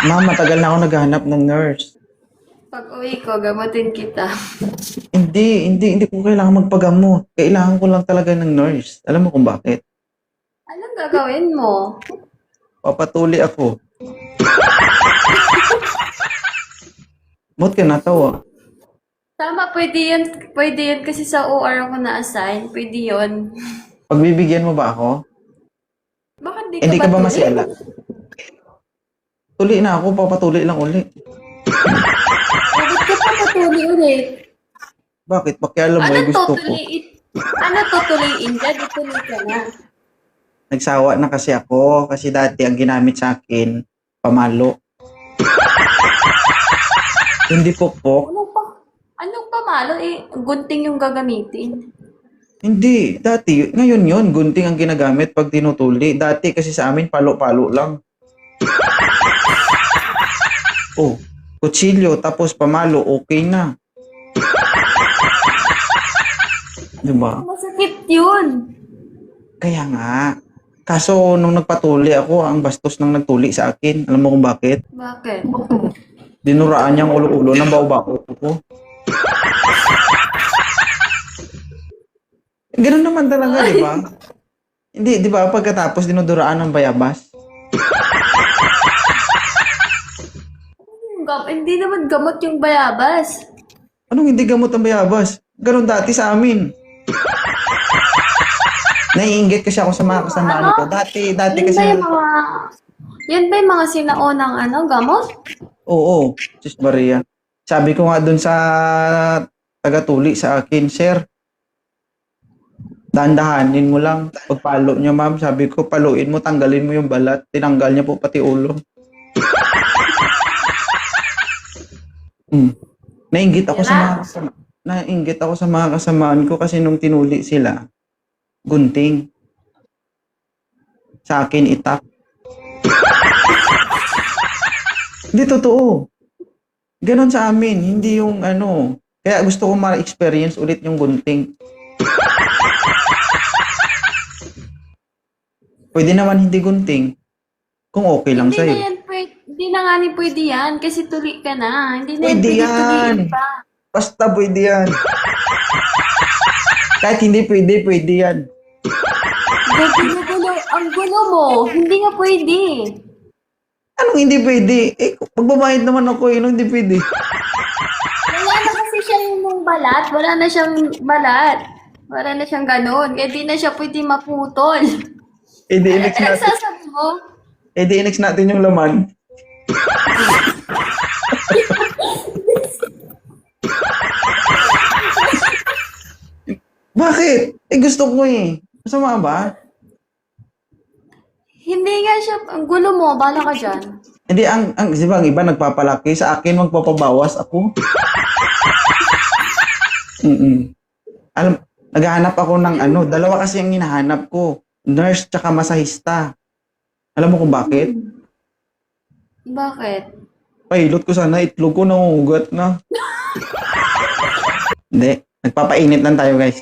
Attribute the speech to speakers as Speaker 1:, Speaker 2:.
Speaker 1: Ma'am, matagal na ako naghahanap ng nurse.
Speaker 2: Pag uwi ko, gamutin kita.
Speaker 1: Hindi ko kailangan magpagamot. Kailangan ko lang talaga ng nurse. Alam mo kung bakit?
Speaker 2: Anong gagawin mo?
Speaker 1: Papatuli ako. Ba't ka natawa?
Speaker 2: Tama, pwede yun. Pwede yun kasi sa OR ako na-assign. Pwede yun.
Speaker 1: Pagbibigyan mo ba ako?
Speaker 2: Bakit di ka
Speaker 1: Hindi ka ba
Speaker 2: tuloy?
Speaker 1: masiala? Tuli na ako, papatuli lang uli.
Speaker 2: Bakit ka pa patuli ulit?
Speaker 1: Bakit? Pakialam mo,
Speaker 2: Ano
Speaker 1: ay gusto ko.
Speaker 2: tutuliin? Ano tutuliin ka? Di tuloy ka na.
Speaker 1: Nagsawa na kasi ako kasi dati ang ginamit sa akin, pamalo. Hindi pokpok.
Speaker 2: Anong pamalo? Gunting yung gagamitin.
Speaker 1: Hindi. Dati, ngayon yun, gunting ang ginagamit pag tinutuli. Dati kasi sa amin, palo-palo lang. Oh, kutsilyo, tapos pamalo, okay na. Diba?
Speaker 2: Masakit yun.
Speaker 1: Kaya nga. Kaso, nung nagpatuli ako, ang bastos nang nagtuli sa akin. Alam mo kung bakit?
Speaker 2: Bakit?
Speaker 1: Dinuraan niyang ulo-ulo ng bao-bao ko. Ganun naman talaga, di ba? Hindi, di ba? Pagkatapos dinuduraan ng bayabas.
Speaker 2: Hindi naman gamot yung bayabas.
Speaker 1: Anong hindi gamot ang bayabas? Ganun dati sa amin. Naiinggit kasi ako sa mga kasamaan ko. Dati
Speaker 2: Yan
Speaker 1: kasi...
Speaker 2: ba yung mga... Yan ba yung mga sinaunang gamot?
Speaker 1: Oo, Sis Maria. Sabi ko nga dun sa taga-tuli sa akin, Sir, dahan-dahanin mo lang. Pagpalo niya, ma'am, sabi ko, paluin mo, tanggalin mo yung balat. Tinanggal niya po pati ulo. Nainggit ako sa mga nainggit ako sa mga kasamaan ko kasi nung tinuli sila, gunting. Sa akin, itak. Hindi totoo. Ganon sa amin, hindi yung ano. Kaya gusto ko ma-experience ulit yung gunting. Pwede naman hindi gunting. Kung okay lang
Speaker 2: Hindi na
Speaker 1: sa'yo.
Speaker 2: yan pwede. Hindi na nga ni pwede yan kasi tuli ka na. Hindi na yan
Speaker 1: Pwede
Speaker 2: pwede
Speaker 1: yan.
Speaker 2: tuliin pa.
Speaker 1: Basta pwede yan. Kahit hindi pwede, pwede yan.
Speaker 2: Gulo, ang gulo mo. Hindi nga pwede.
Speaker 1: Anong hindi pwede? Eh, magbabayad naman ako eh, anong hindi pwede?
Speaker 2: Wala na kasi siyang balat. Wala na siyang balat. Wala na siyang ganun. Kaya di na siya pwede maputol.
Speaker 1: Eh, di inex
Speaker 2: Ano
Speaker 1: natin.
Speaker 2: sasabi mo?
Speaker 1: Eh, di inex natin yung laman. Bakit? Eh, gusto ko eh. Masama ba?
Speaker 2: Hindi nga siya. Ang gulo mo. Bala ka dyan.
Speaker 1: Hindi, di ba, ang iba nagpapalaki. Sa akin, magpapabawas ako. Alam, naghahanap ako ng dalawa kasi ang hinahanap ko. Nurse tsaka masahista. Alam mo kung bakit?
Speaker 2: Bakit?
Speaker 1: Pilot ko sana, itlog ko nangungugat na. Hindi, nagpapainit lang tayo guys.